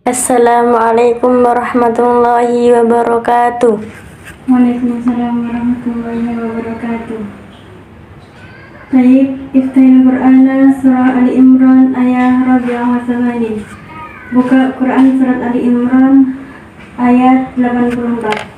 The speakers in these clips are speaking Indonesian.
Assalamualaikum warahmatullahi wabarakatuh. Waalaikumsalam warahmatullahi wabarakatuh. Baik, Iftahil Qur'ana surah Ali Imran ayat Rabi'ah wa Samanin. Buka Quran surat Ali Imran ayat 84.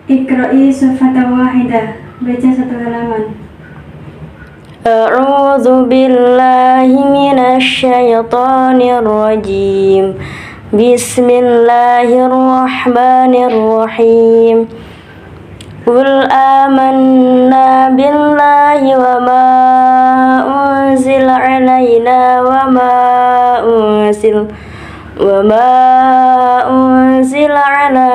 Iqra'i sufatan wahidah. Baca satu halaman. A'udzu billahi minasy syaithanir rajim. Bismillahirrahmanirrahim. Qul amanna billahi wa ma unzila alaina wa ma unzila ala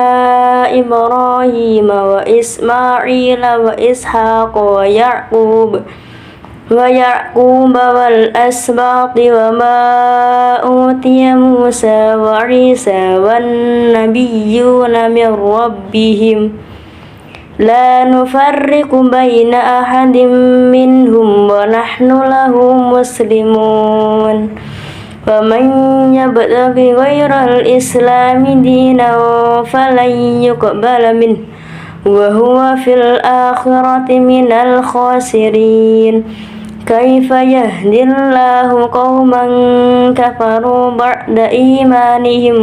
Ibrahim wa Ismail wa Ishaq wa Ya'qub wal asbati wa ma utiya Musa wa Isa wan nabiyyuna min rabbihim la nufarriqu baina ahadin minhum wa nahnu lahu muslimun. وَمَنْ يَبْتَغِ غَيْرَ الْإِسْلَامِ دِينًا فَلَنْ يُقْبَلَ مِنْهُ وَهُوَ فِي الْآخِرَةِ مِنَ الْخَاسِرِينَ كَيْفَ يَهْدِي اللَّهُ قَوْمًا كَفَرُوا بَعْدَ إِيمَانِهِمْ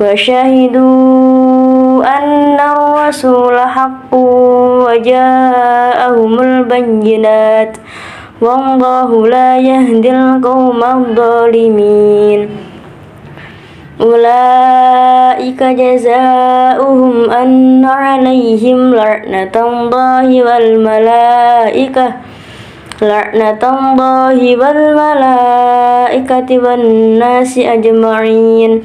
وَشَهِدُوا أَنَّ الرَّسُولَ حَقٌّ وَجَاءَهُمُ الْبَيِّنَاتُ Wallahu la yahdil qaumadh dhalimin. Ulaika jazaohum anna 'alaihim la'natullahi wal malaikati wan nasi ajma'in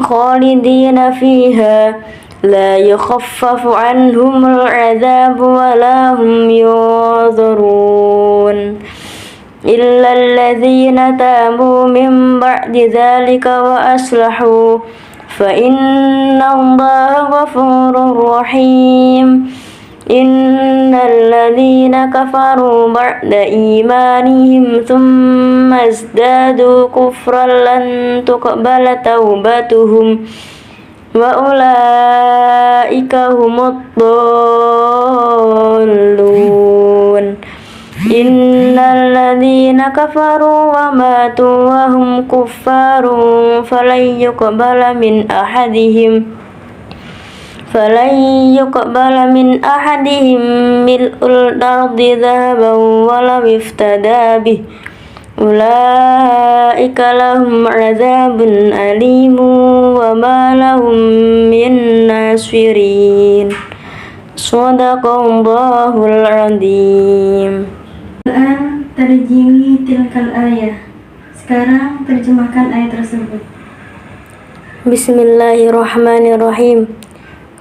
khalidina fiha la yukhaffafu anhumul 'adzabu wa la hum yunzarun illa alladhina tabu min ba'di dhalika wa aslahu fa inna Allaha ghafurur rahim. Innal ladhina kafaru ba'da imanihim thumma izdadu kufran lan tuqbala taubatuhum wa ulaika humud dhallun. Innal ladzina kafaru wa matu wa hum kuffarun falan yuqbala min ahadihim mil'ul ardi dhahaban walau iftada bih. Ulaika lahum 'adzabun alimun wa ma lahum min nasirin. Shadaqallahul 'adzim. Al-an tarjimi tilkal ayah. Sekarang terjemahkan ayat tersebut. Bismillahirrahmanirrahim.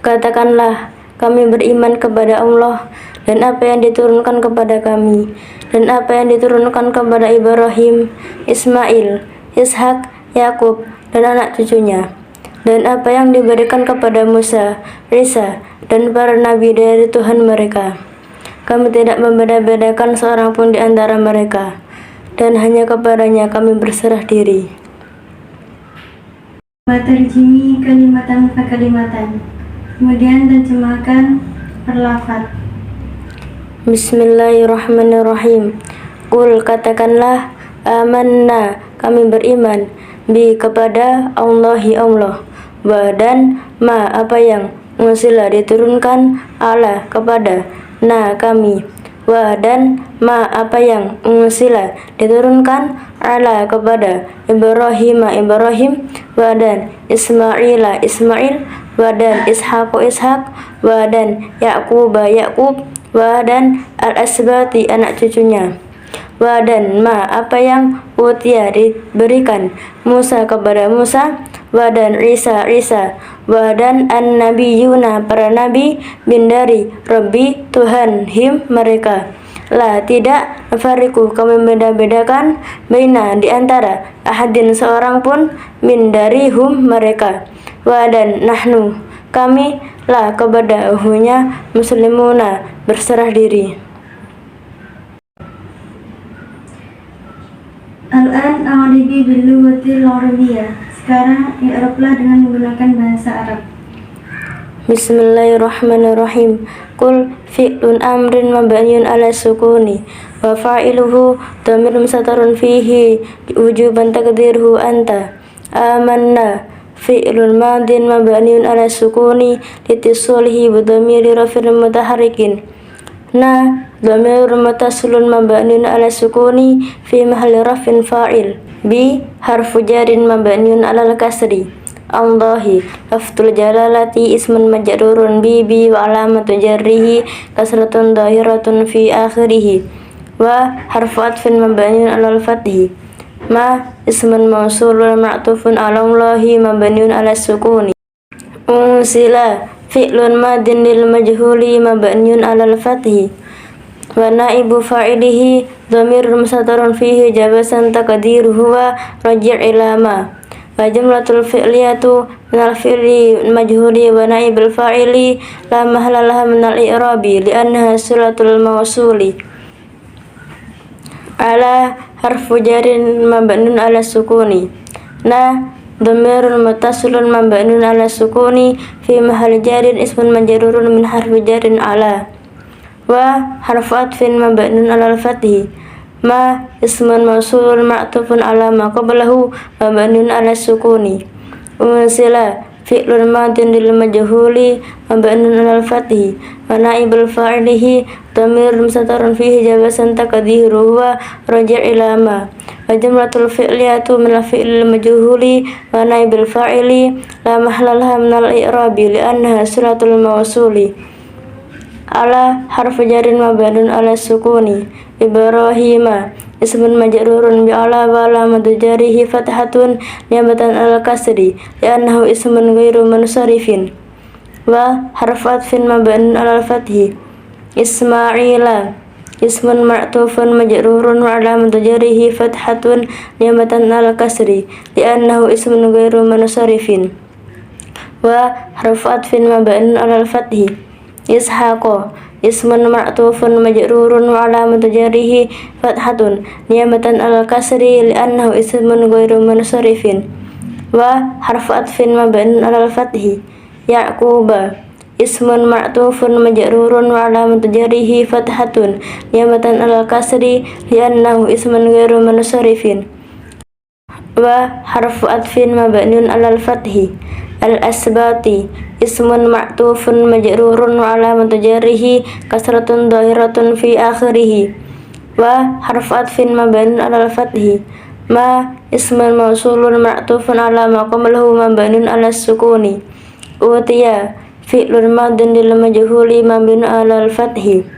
Katakanlah, kami beriman kepada Allah dan apa yang diturunkan kepada kami, dan apa yang diturunkan kepada Ibrahim, Ismail, Ishak, Yakub, dan anak cucunya, dan apa yang diberikan kepada Musa, Isa, dan para nabi dari Tuhan mereka. Kami tidak membeda-bedakan seorang pun di antara mereka, dan hanya kepadanya kami berserah diri. Terjemi kalimatan fa kalimatan. Kemudian terjemahkan per lafaz. Bismillahirrahmanirrahim. Qul, katakanlah, amanna, kami beriman, bi kepada Allahi Allah, wa dan ma apa yang unsila diturunkan ala kepada na kami, wa dan ma apa yang unsila diturunkan ala kepada Ibrahim wa dan Ismail, wa dan Ishaq, wa dan Ya'qub, Wa dan al-asbati anak cucunya. Wa dan ma apa yang utia diberikan Musa kepada Musa. Wa dan Isa wa dan an-nabiyuna para nabi min dari Rabbi Tuhan him mereka. La tidak nafariku kami beda-bedakan baina di antara ahadin seorang pun min dari hum mereka. Wa dan nahnu kami la kepada hunya muslimuna berserah diri. Al-an a'ribi bil lughatil arabiyyah. Sekarang i'rablah dengan menggunakan bahasa Arab. Bismillahirrahmanirrahim. Qul fi'lun amrin mabniun ala sukuni wa fa'iluhu dhamir mustatirun fihi wujuban taqdiruhu anta. Amanna fi'lun madin mabniun ala sukuni litisalihi bi dhamiri raf'in mutaharrikin. Na dhamir mutasilun mabniun ala sukuni fi mahalli raf'in fa'il. Bi harfu jarin mabniun ala al-kasri. Allahi lafzul jalalati ismun majrurun bi wa alamatu jarrihi kasratun dhahiratun fi akhirih. Wa harfu atfin mabniun ala al-fathi. Ma ismun mausulun ma'tufun ala Allahi mabniun ala sukuni. Unsila fi'lun madin lil majhuli mabniun ala al-fathi. Wa naibu fa'ilihi dhamirun mustatirun fihi jawasan taqdiruhu wa raji' ila ma. Wa jumlatul fi'liyatu minal fi'li majhuli wa naibil fa'ili la mahalla laha minal i'rabi li'annaha silatul mawsuli. Ala harfu jarin mabniun ala sukuni. Na dhamirun muttasilun mabniun ala sukuni fi mahalli jarin ismun majrurun min harfi jarin ala. Wa harfu atfin mabniun ala al-fathi. Ma ismun mausulun ma'tufun ala ma qablahu mabniun ala sukuni. Unsila fi'lun madin lil majhuli mabniun ala al-fathi wa naibul fa'ilihi dhamirun mustatirun fihi jawasan taqdiruhu wa raji' ila ma. Wa jumlatul fi'liyatu min al-fi'lil majhuli wa naibil fa'ili la mahalla laha min al-i'rabi li'annaha silatul mawsuli. Ala harfu jarin mabniun ala sukuni. Ibrahima ismun majrurun bi ala wa alamatu jarihi fathatun niyabatan al kasri li'annahu ismun ghairu munsharifin. Wa harfu atfin mabniun ala al-fathi. Ismaila ismun ma'tufun majrurun wa alamatu jarihi fathatun niyabatan al kasri li'annahu ismun ghairu munsharifin. Wa harfu atfin mabniun ala al-fathi. Ishaqo ismun ma'tufun majrurun wa alamatu jarrihi fathatun niyabatan al kasri li'annahu ismun ghairu munsharifin. Wa harfu atfin mabniun ala al-fathi. Yaquba ismun ma'tufun majrurun wa alamatu jarrihi fathatun niyabatan al kasri li'annahu ismun ghairu munsharifin. Wa harfu atfin mabniun ala al-fathi. Al-asbati ismun ma'tufun majrurun wa alamatu jarrihi kasratun dhahiratun fi akhirih. Wa harfu atfin mabniun ala al-fathi. Ma ismun mausulun ma'tufun ala ma qablahu mabniun ala sukuni. Utiya fi'lun madin lil majhuli mabniun ala al-fathi.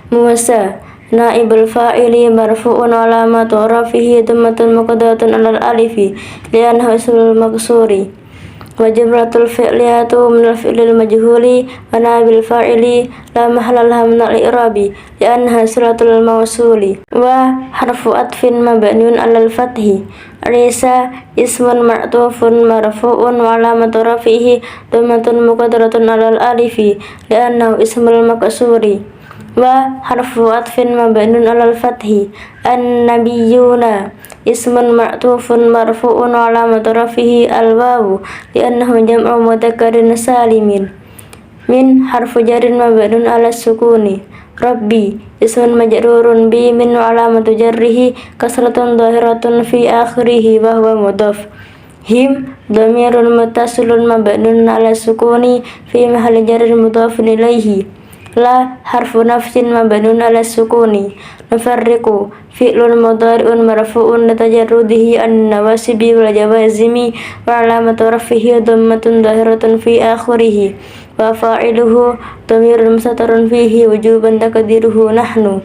Musa naibul fa'ili marfu'un alamatu rafihi dhammatun muqaddatun ala al-alifi li'annahu ismul maksuri. Wa jumlatul fi'liyatu minal fi'lil majhuli wa naibil fa'ili la mahalla laha minal i'rabi li'annaha silatul mawsuli. Wa harfu atfin mabniun alal fathi. Isa ismun ma'tufun marfu'un wa alamatu rafihi dhammatun muqaddaratun alal alifi li'annahu ismul maksuri. Wa harfu atfin mabniun alal fathi. An-nabiyuna ismun ma'tufun marfu'un wa alamatu rafihi al-wawu li'annahu jam'u mudzakkar salimin. Min harfu jarin mabniun ala sukuni. Rabbi ismun majrurun bi min wa alamatu jarrihi kasratun dhahiratun fi akhirih wa huwa mudhaf. Him dhamirun muttasilun mabniun ala sukuni fi mahalli jarrin mudhafun ilaihi. La harfu nafsin mabniun ala sukuni. Nufarriqu fi'lun mudhari'un marfu'un litajarrudihi an-nawasibi wal jawazimi wa alamatu rafihi dhammatun dhahiratun fi akhirih wa fa'iluhu dhamirun mustatirun fihi wujuban taqdiruhu nahnu.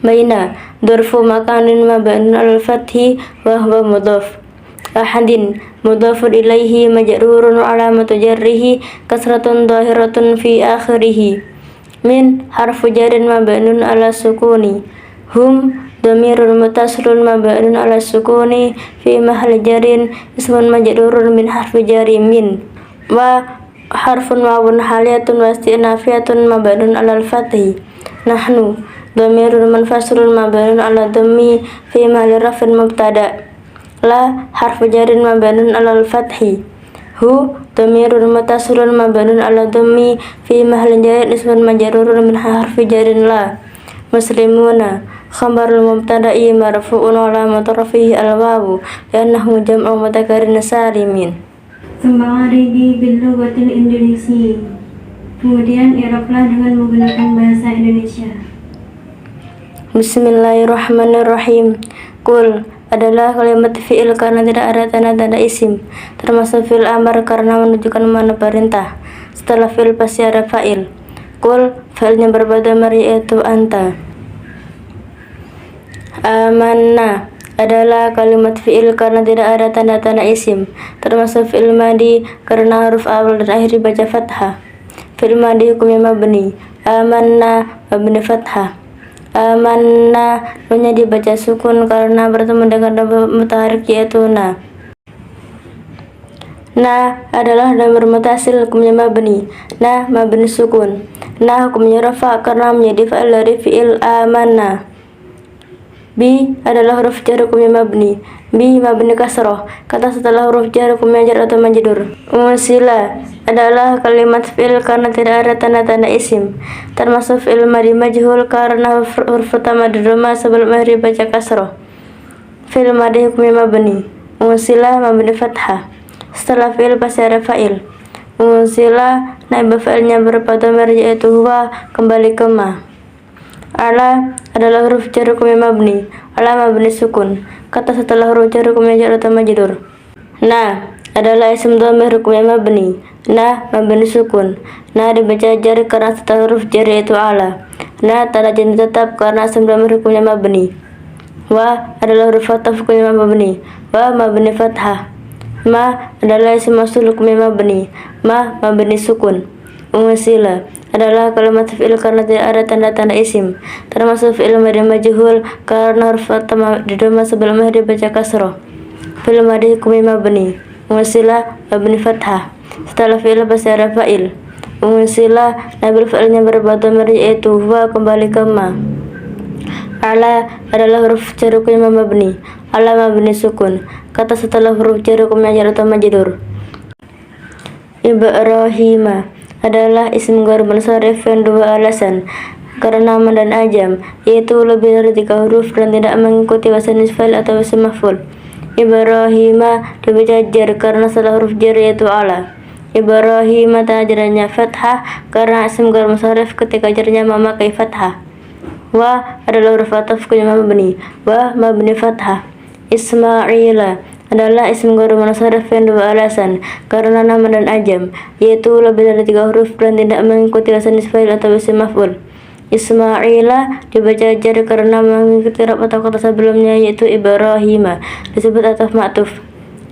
Baina dzarfu makanin mabniun alal fathi wa huwa mudhaf. Ahadin mudhafun ilaihi majrurun alamatu jarrihi kasratun dhahiratun fi akhirih. Min harfu jarin mabniun ala sukuni. Hum dhamirun muttasilun mabniun ala sukuni fi mahalli jarin ismun majrurun min harfi jari min. Wa harfun wawun haliyatun wa istinafiyatun mabniun alal fathi. Nahnu dhamirun munfasilun mabniun ala dhammi fi mahalli raf'in mubtada. La harfu jarin mabniun alal fathi. Hu dhamirun muttasilun mabniun ala dhammi fi mahalli jarin ismun majrurun min harfi jarin la. Muslimuna khabarul mubtada'i marfu'un alamatu rafihi al-wawu li'annahu jam'u mudzakkar salimin. Suma'aribi bil lughatil Indonesia. Kemudian i'rablah dengan menggunakan bahasa Indonesia. Bismillahirrahmanirrahim. Qul adalah kalimat fi'il karena tidak ada tanda-tanda isim, termasuk fi'il amar karena menunjukkan makna perintah. Setelah fi'il pasti ada fa'il. Qul fa'ilnya berdhamir yaitu anta. Amanna adalah kalimat fi'il karena tidak ada tanda-tanda isim, termasuk fi'il madi karena huruf awal dan akhir dibaca fathah. Fi'il madi hukumnya mabni. Amanna mabni fathah. Amanna nunnya dibaca sukun karena bertemu dengan mutaharik yaitu na. Na adalah dhamir mutasil hukumnya mabni. Na mabni sukun. Na hukumnya rafa karena menjadi fa'il dari fi'il amanna. Bi adalah huruf jar hukumnya mabni. Bi mabni kasroh. Kata setelah huruf jar hukumnya jar atau majrur. Unsila adalah kalimat fi'il karena tidak ada tanda-tanda isim, termasuk fi'il madi majhul karena huruf pertama di dhamma sebelum akhir dibaca kasroh. Fi'il madi hukumnya mabni. Unsila mabni fathah. Setelah fi'il pasti ada fa'il. Unsila naib fa'ilnya berupa dhamir yaitu huwa kembali ke ma. Ala adalah huruf jar hukumnya mabni. Ala mabni sukun. Kata setelah huruf jar hukumnya jar atau majrur. Na adalah isim dhamir hukumnya mabni. Na mabni sukun. Na dibaca jar karena setelah huruf jar yaitu ala. Na tanda jenis tetap karena isim dhamir hukumnya mabni. Wa adalah huruf ataf hukumnya mabni. Wa mabni fathah. Ma adalah isim mausul hukumnya mabni. Ma mabni sukun. Unsila adalah kalimat fi'il karena tidak ada tanda-tanda isim, termasuk fi'il madi majhul karena huruf pertama di dhamma sebelum akhir dibaca kasroh. Fi'il madi hukumnya mabni. Unsila mabni fathah. Setelah fi'il pasti ada fa'il. Unsila nabil fa'ilnya berupa dhamir yaitu huwa kembali ke ma. Ala adalah huruf jar hukumnya mabni. Ala mabni sukun. Kata setelah huruf jar hukumnya jar atau majrur. Ibrahima adalah isim ghair munsharif yang dua alasan, karena nama dan ajam, yaitu lebih dari 3 huruf dan tidak mengikuti wazan fa'il atau isim maf'ul. Ibrahima dibaca jar karena setelah huruf jar yaitu ala. Ibrahima tanda jarnya fathah karena isim ghair munsharif ketika jarnya memakai fathah. Wa adalah huruf ataf hukumnya mabni. Wa mabni fathah. Ismaila adalah isim ghair munsharif yang dua alasan, karena nama dan ajam, yaitu lebih dari 3 huruf dan tidak mengikuti wazan fa'il atau isim maf'ul. Ismaila dibaca jar karena mengikuti rab atau kata sebelumnya yaitu Ibrahima, disebut ataf ma'tuf.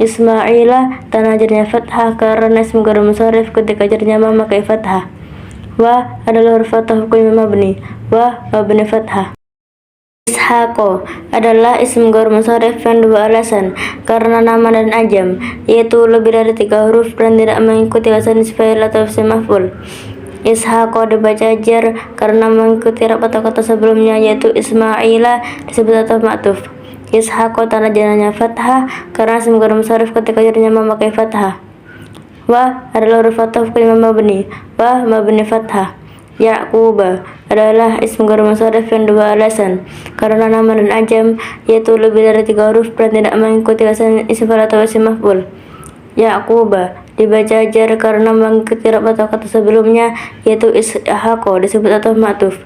Ismaila tanda jarnya fathah karena isim ghair munsharif ketika jarnya memakai fathah. Wa adalah huruf ataf hukumnya mabni. Wa mabni fathah. Ishaqo adalah isim ghair munsharif yang dua alasan, karena nama dan ajam, yaitu lebih dari 3 huruf dan tidak mengikuti wazan fa'il atau isim maf'ul. Ishaqo dibaca jar karena mengikuti rab atau kata sebelumnya yaitu Ismaila, disebut ataf ma'tuf. Ishaqo tanda jarnya fathah karena isim ghair munsharif ketika jarnya memakai fathah. Wa adalah huruf ataf hukumnya mabni. Wa mabni fathah. Yaquba adalah isim ghair munsharif yang dua alasan, karena nama dan ajam, yaitu lebih dari 3 huruf dan tidak mengikuti wazan isim fa'il atau isim maf'ul. Yaquba dibaca jar karena mengikuti rab atau kata sebelumnya yaitu Ishaqo, disebut ataf ma'tuf.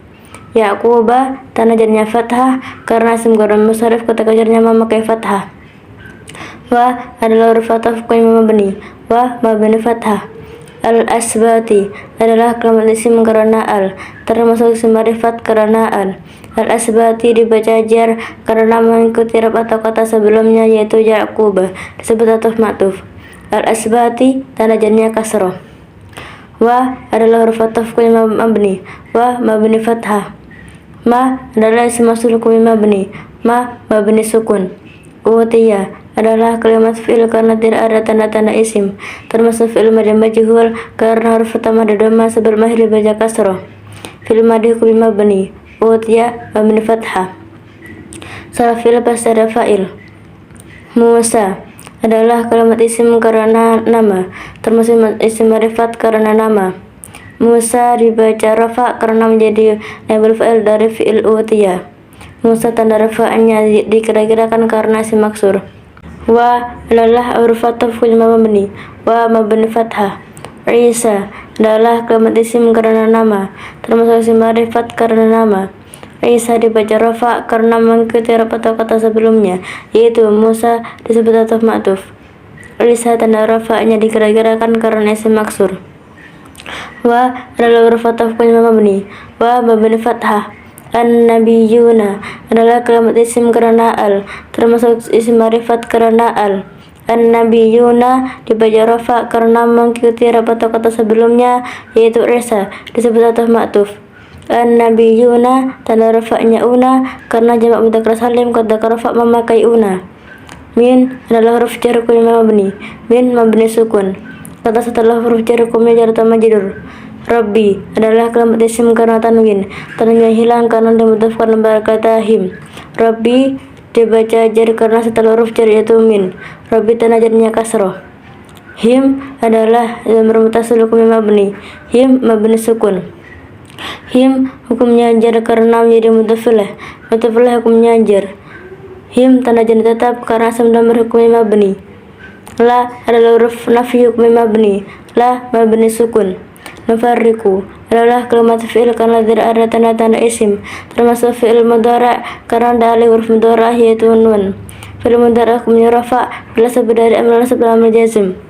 Yaquba tanda jarnya fathah karena isim ghair munsharif ketika jarnya memakai fathah. Wa adalah huruf ataf hukumnya mabni. Wa mabni fathah. Al-asbati adalah kalimat isim karena al, termasuk isim ma'rifat karena al. Al-asbati dibaca jar karena mengikuti rab atau kata sebelumnya, yaitu Ya'qub, disebut atuf ma'tuf. Al-asbati tanda jarnya kasroh. Wa adalah huruf ataf kuliah mabni, wa mabni fathah. Ma adalah isim mausul kuliah mabni, ma mabni sukun. Utiya adalah kalimat fi'il karena tidak ada tanda-tanda isim, termasuk fi'il madhi majhul karena huruf utama ada dhamma sebelum akhir dibaca kasroh. Fi'il madhi kuliah mabni, utiya mabni fathah. Salah fi'il pasti ada fa'il. Musa adalah kalimat isim karena nama, termasuk isim ma'rifat karena nama. Musa dibaca rafa karena menjadi naibul fa'il dari fi'il utiya. Musa tanda rafa'nya dikira-kirakan karena isim maksur. Wa adalah huruf ataf kuliah mabni, wa mabni fathah. Isa adalah kalimat isim karena nama, termasuk isim ma'rifat karena nama. Isa dibaca rafa karena mengikuti rab atau kata sebelumnya, yaitu Musa disebut ataf ma'tuf. Isa tanda rafa'nya dikira-kirakan karena isim maksur. Wa adalah huruf ataf kuliah mabni, wa mabni fathah. An-nabiyuna adalah kalimat isim karena al, termasuk isim ma'rifat karena al. An-nabiyuna dibaca rafa karena mengikuti rab atau kata sebelumnya, yaitu Isa disebut ataf ma'tuf. An-nabiyuna tanda rafa'nya una karena jamak mudzakkar salim kata rafa memakai una. Min adalah huruf jar kuliah mabni, min mabni sukun. Kata setelah huruf jar kuliah jar tamadjidur. Rabbi adalah kalimat isim karena tanwin, tanwinnya hilang karena dimudhafkan pada kata him. Rabbi dibaca jar karena setelah huruf jar yaitu min. Rabbi tanda jarnya kasroh. Him adalah dhamir muttasil kuliah mabni, him mabni sukun. Him hukumnya jar karena menjadi mudzafilah, mudzafilah hukumnya jar. Him tanda jar tetap karena asam dhamir hukumnya mabni. La adalah huruf nafi hukumnya mabni, la mabni sukun. Nufarriqu adalah kalimat fi'il karena tidak ada tanda-tanda isim, termasuk fi'il mudhari' karena ada alif huruf mudhari' yaitu nun. Fi'il mudhari' hukumnya rafa bila sebut dari amal setelah jazm.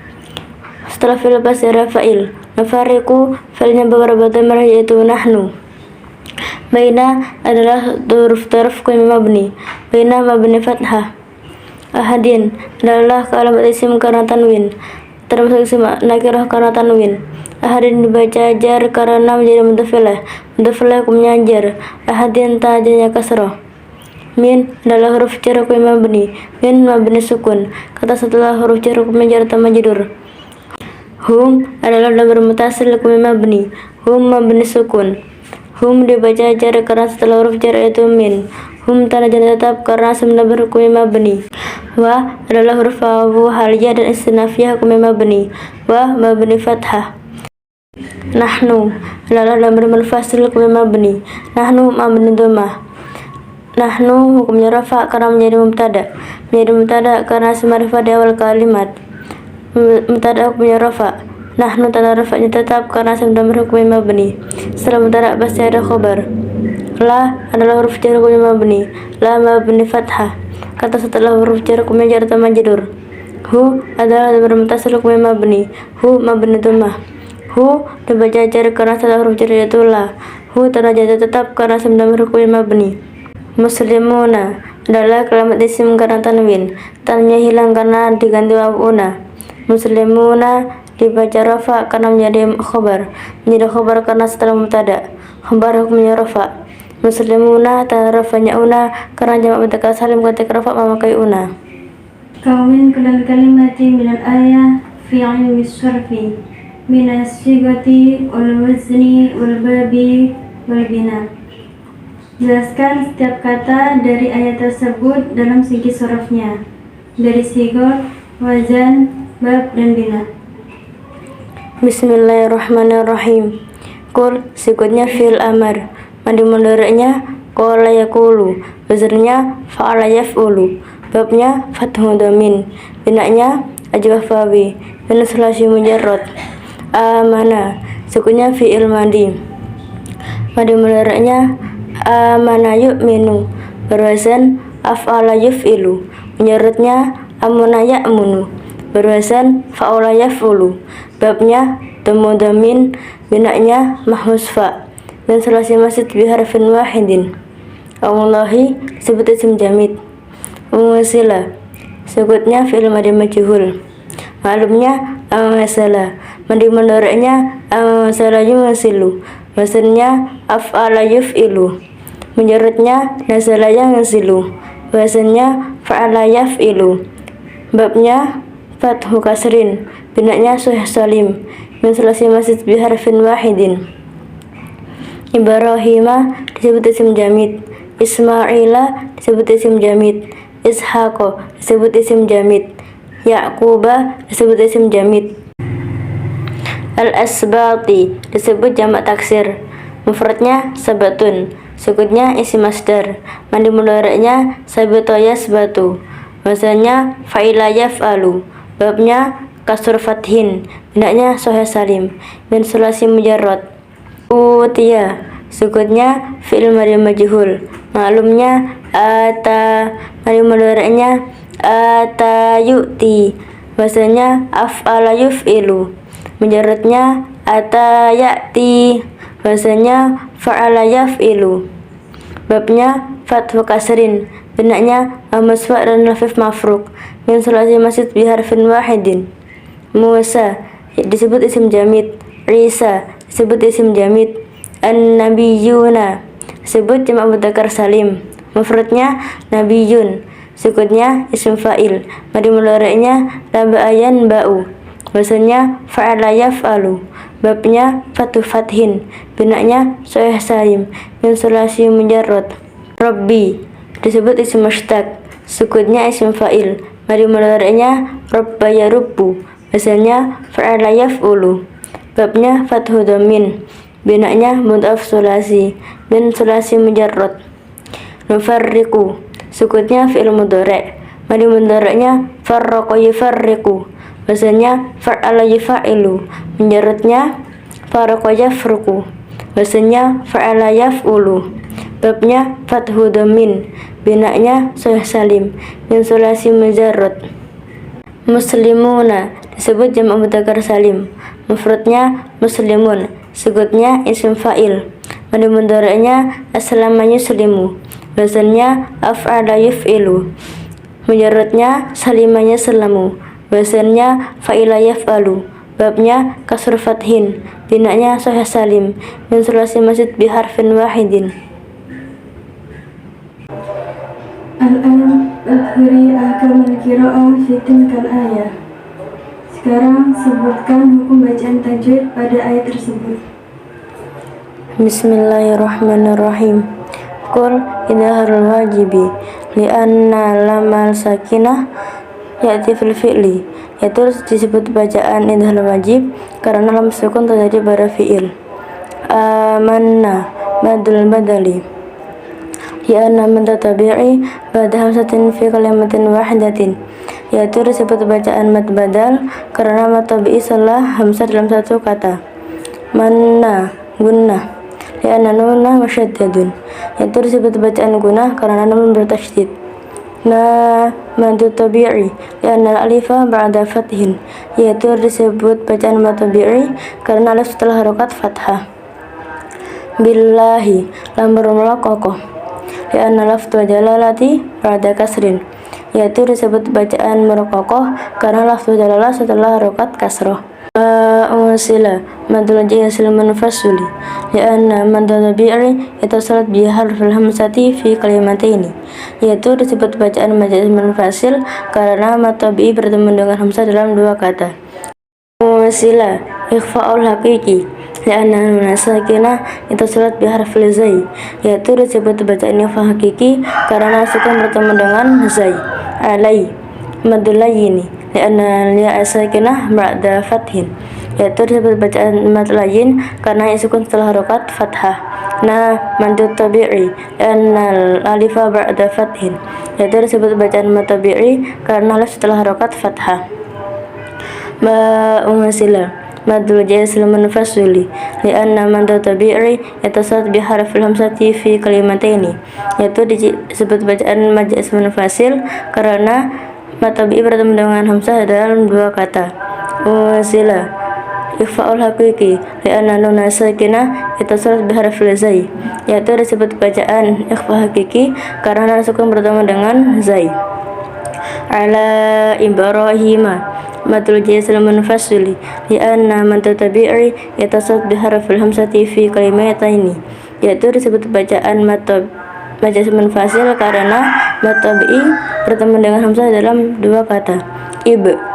Setelah fi'il pasti ada fa'il. Nufarriqu fi'ilnya beberapa dhamir yaitu nahnu. Baina adalah huruf taraf kuliah mabni, baina mabni fathah. Ahadin adalah kalimat isim karena tanwin, termasuk isim nakirah karena tanwin. Ahadin dibaca jar karena menjadi mudzafilah, mudzafilah hukumnya jar. Ahadin tajanya kasroh. Min adalah huruf jar kuliah mabni, min mabni sukun. Kata setelah huruf jar hukumnya jar tamadjidur. Hum adalah dhamir muttasil kuliah mabni, hum mabni sukun. Hum dibaca jar karena setelah huruf jar yaitu min. Hum tanda jar tetap karena asam dhamir kuliah mabni. Wa adalah huruf wawu haliyah dan istinafiyah kuliah mabni, wa mabni fathah. Nahnu adalah dhamir munfasil kuliah mabni, nahnu mabni dhammah. Nahnu hukumnya rafa karena menjadi mubtada karena isim ma'rifat di awal kalimat. Mubtada hukumnya rafa. Nahnu tanda rafa'nya tetap karena isim dhamir hukumnya mabni. Setelah mubtada pasti ada khobar. La adalah huruf jar hukumnya mabni, la mabni fathah. Kata setelah huruf jar hukumnya jar tamadjidur. Hu adalah dhamir muttasil hukumnya mabni, hu mabni dhammah. Hu dibaca jar karena setelah huruf jar yaitu la. Hu tanda jar tetap karena isim dhamir hukumnya mabni. Muslimuna adalah kalimat isim karena tanwin, tanwinnya hilang karena diganti wawu una. Muslimuna dibaca rafa karena menjadi khobar karena setelah mubtada. Khobar hukumnya rafa. Muslimuna tanda rafanya una karena jamak mudzakkar salim ketika rafa memakai una. Kawin kulal kalimati minal ayah fi ilmi syarfi minas sigati wal wazni wal babi wal bina. Jelaskan setiap kata dari ayat tersebut dalam segi sorofnya, dari sigot, wazan, bab, dan bina. Bismillahirrahmanirrahim. Qul sigotnya fi'il amar, mandi mudhari'nya qala yaqulu, wazannya fa'ala yaf'ulu, babnya fathu dhamin, binanya ajwaf fawi, bin sulasi mujarrad. Amana sigotnya fi'il madi, mandi mudhari'nya amana yu'minu, berwazan af'ala yuf'ilu, mujarradnya amuna ya'munu, berwazan fa'ala yaf'ulu, babnya bertemu damin, binanya mahmus fa, dan sulasi masjid biharfin wahidin. Allahi disebut isim jamid. Wasila sukutnya fi'il madi majhul. Maklumnya awasala, madi mudhari'nya awasala yuwasilu, wasannya af'ala yuf'ilu, mujarradnya nazala yanzilu, wasannya fa'ala yaf'ilu. Babnya fathu kasrin, binanya sahih salim, min sulasi masjid biharfin wahidin. Ibrahima disebut isim jamid. Ismaila disebut isim jamid. Ishaqo disebut isim jamid. Yaquba disebut isim jamid. Al-asbati disebut jamak taksir. Mufradnya sabatun, sukutnya isim masdar, mandi mudhari'nya sabata yasbatu, wazannya fa'ila yaf'alu. Babnya kasur fathin, binanya sahih salim, min sulasi mujarrad. Utiya sukutnya fi'il madi majhul. Maklumnya ata, madi mudhari'nya ata yu'ti, wazannya af'ala yuf'ilu, mujarradnya ata ya'ti, wazannya fa'ala yaf'ilu. Babnya fathu kasrin, binanya musfa dan lafif mafruk, min sulasi masjid biharfin wahidin. Musa disebut isim jamid. Isa disebut isim jamid. An-nabiyuna disebut jamak mudzakkar salim. Mufradnya nabiyun, sukutnya isim fa'il, madi mudhari'nya laba'ayan ba'u, wasannya fa'ala yaf'alu. Babnya fathu fathin, binanya sahih salim, min sulasi mujarrad. Rabbi disebut isim mushtaq, sukutnya isim fa'il, madi mudhari'nya rabba yarubbu, wasannya fa'ala yaf'ulu. Babnya fathu dhamin, binanya mudhaf sulasi, min sulasi mujarrad. Nufarriqu sukutnya fi'il mudhari', madi mudhari'nya farraqa yufarriqu, wasannya fa'ala yufa'ilu, mujarradnya farraqa yafruqu, wasannya fa'ala yaf'ulu. Babnya fathu dhamin, binanya sahih salim, min sulasi mujarrad. Muslimuna disebut jamak mudzakkar salim. Mufradnya muslimun, sukutnya isim fa'il, madi mudhari'nya aslama yuslimu, wazannya af'ala yuf'ilu, mujarradnya salima yaslamu, wazannya fa'ila yaf'alu. Babnya kasur fathin, binanya sahih salim, min sulasi masjid biharfin wahidin. Al-an adhuri ahkam al-qira'ah fi tilkal ayah. Sekarang sebutkan hukum bacaan tajwid pada ayat tersebut. Bismillahirrahmanirrahim. Qul idharul wajibi li'anna lamal sakinah ya'ti fil fi'li, yaitu disebut bacaan idharul wajib karena lam sukun terjadi pada fi'il. Amanna badul badali li'anna man tatabi'i ba'da hamsatin fi kalimatin wahidatin, yaitu disebut bacaan mad badal karena mad tabi'i setelah hamzah dalam satu kata. Manna gunnah li'anna nunna musyaddadun, yaitu disebut bacaan gunnah karena nun bertasydid. Na mad tabi'i li'anna alifa ba'da fathin, yaitu disebut bacaan mad tabi'i karena alif setelah harokat fathah. Billahi lam bermulakokoh li'anna lafdhu jalalati ba'da kasrin, yaitu disebut bacaan merokokoh karena lafdhu jalalah setelah harokat kasroh. Wasila madul jaisil munfasili li'anna madul tabi'i itasalat bi harfil hamzati fi kalimataini, yaitu disebut bacaan majaz munfasil karena mad tabi'i bertemu dengan hamzah dalam dua kata. Wasila ikhfa'ul haqiqi li'anna nun sakinah itasalat bi harfil zai, yaitu disebut bacaan ikhfa hakiki karena sukun bertemu dengan zai. Alai madul layini li'anna li'a sakinah ba'da fathin, yaitu disebut bacaan mad layin karena sukun setelah harokat fathah. Na mad tabi'i li'anna alifa ba'da fathin, yaitu disebut bacaan mad tabi'i karena alif setelah harokat fathah. Wasila madul jaisil munfasili li'anna mad tabi'i yatasad bi harfil hamzati fi kalimataini, yaitu disebut bacaan majaz munfasil karena mad tabi'i bertemu dengan hamzah dalam dua kata. Wasila ikhfa'ul haqiqi li'anna nuna sakinah ittasalat biharfil zai, yaitu disebut bacaan ikhfa hakiki karena nun sukun bertemu dengan zai. Ala Ibrahima matul jazil munfasili li'anna man tatabi'i ittasalat biharfil hamzati fi kalimataini, yaitu disebut bacaan majaz munfasil karena matabi bertemu dengan hamzah dalam dua kata.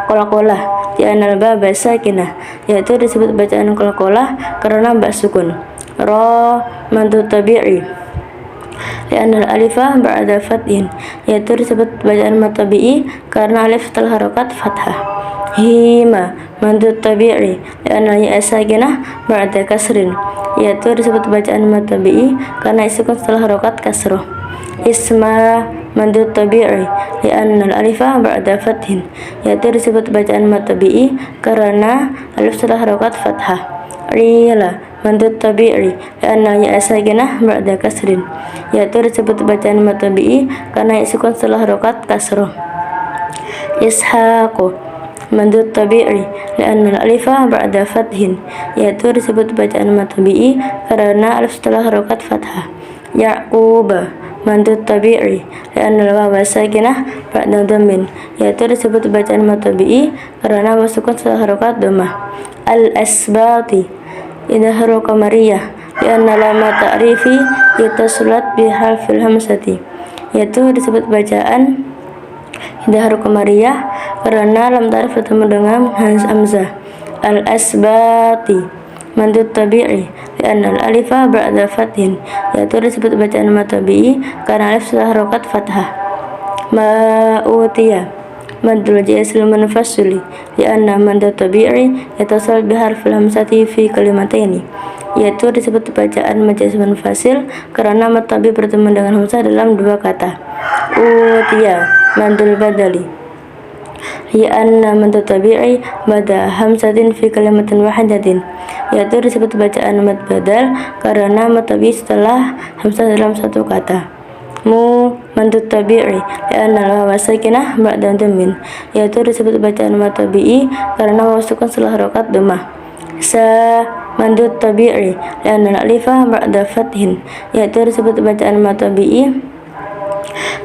Qalqalah di anal baba sakinah, yaitu disebut bacaan qalqalah karena ba sukun. Ra mantu tabi'i di anal alifah ba'da fathin, yaitu disebut bacaan matabi'i karena alif setelah harokat fathah. Hima mantu tabi'i di anal ya sakinah ba'da kasrin, yaitu disebut bacaan matabi'i karena sukun setelah harokat kasroh. Isma mandud tabi'i li'anna al-alifah ba'da fathin, yaitu disebut bacaan matabi'i karena alif setelah harokat fathah. Rila mandud tabi'i li'anna ya sakinah ba'da kasrin, yaitu disebut bacaan matabi'i karena sukun setelah harokat kasroh. Ishaqu mandud tabi'i li'anna al-alifah ba'da fathin, yaitu disebut bacaan matabi'i karena alif setelah harokat fathah. Ya'quba mandud tabi'i li'anna al-wawa sakinah ba'da dhammin, yaitu disebut bacaan matabi'i karena sukun setelah harokat dhammah. Al-asbati idharu qamariyah li'anna lama ta'rifi ittasulat biharfil hamzati, yaitu disebut bacaan idharu qamariyah karena lam ta'rif bertemu dengan hamzah. Al-asbati mandud tabi'i li'anna al-alifah ba'da fathin, yaitu disebut bacaan matabi'i karena alif setelah harokat fathah. Ma'utiya madul jazil munfasili li'anna mandud tabi'i yatasal biharfil hamzati fi kalimataini, yaitu disebut bacaan majaz munfasil karena matabi bertemu dengan hamzah dalam dua kata. Utiya mandul badali li'anna mandud tabi'i ba'da hamzatin fi kalimatin wahidatin, yaitu disebut bacaan mad badal karena matabi setelah hamzah dalam satu kata. Mu mandud tabi'i li'anna al-wawa sakinah ba'da dhammin, yaitu disebut bacaan matabi'i karena waw sukun setelah harokat dhammah. Sa mandud tabi'i li'anna al-alifah ba'da fathin, yaitu disebut bacaan matabi'i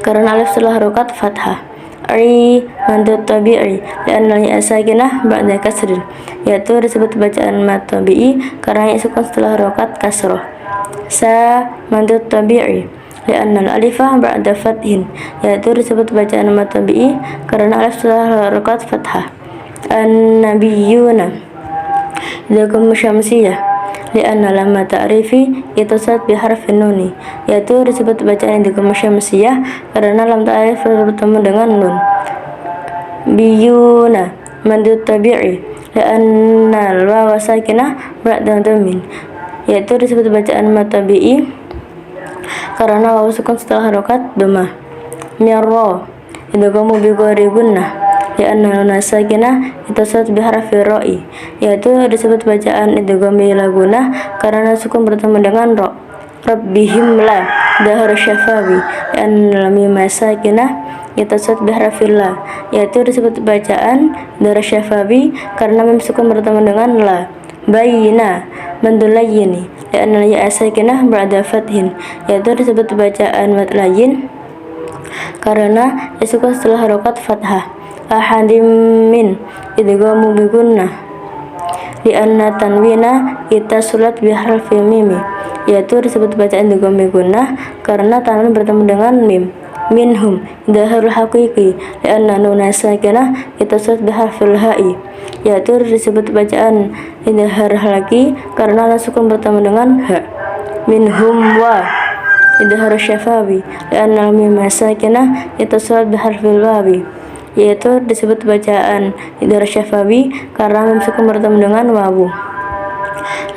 karena alif setelah harokat fathah. Ri mandud tabi'i li'anna ya sakinah ba'da kasrin, yaitu disebut bacaan matabi'i karena ya sukun setelah harokat kasroh. Sa mandud tabi'i li'anna al-alifah ba'da fathin, yaitu disebut bacaan matabi'i karena alif setelah harokat fathah. An-nabiyuna idgham syamsiyah li'anna lamma ta'rifi ittasalat biharfin nuni, yaitu disebut bacaan idgham syamsiyah karena lam ta'rif bertemu dengan nun. Biyuna mandud tabi'i li'anna al-wawa sakinah ba'da dhammin, yaitu disebut bacaan matabi'i karena waw sukun setelah harokat dhammah. Mirra idghamu bi ghairi gunnah li'anna nuna sakinah ittasalat biharfi ra'i, yaitu disebut bacaan idgham bila gunnah karena sukun bertemu dengan ra. Rabbihim la dahar syafawi li'anna lam sakinah ittasalat biharfi la, yaitu disebut bacaan dahar syafawi karena mim sukun bertemu dengan la. Bayina mandul layyin li'anna ya sakinah ba'da fathin, yaitu disebut bacaan mad layyin karena sukun setelah harokat fathah. Ahadim min idghamu bi gunnah li'anna tanwina ittasulat biharfi mim, yaitu disebut bacaan idgham bi gunnah karena tanwin bertemu dengan mim. Minhum idharul haqiqi li'anna nuna sakinah ittasulat biharfil ha'i, yaitu disebut bacaan idhar halaki karena sukun bertemu dengan ha. Minhum wa idhar syafawi li'anna mim sakinah ittasulat biharfil wawi, yaitu disebut bacaan idhar syafawi karena mim sukun bertemu dengan wawu.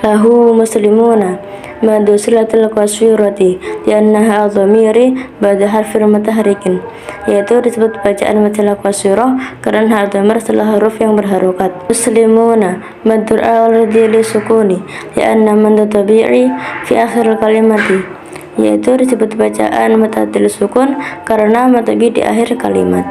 Lahu muslimuna madu silatul qasirati li'annaha dhamiri ba'da harfin mutaharikin, yaitu disebut bacaan mutilah qasirah karena dhamir setelah huruf yang berharokat. Muslimuna madur al-radhi li sukuni li'anna madu tabi'i fi akhir kalimati, yaitu disebut bacaan mutadil sukun karena matabi di akhir kalimat.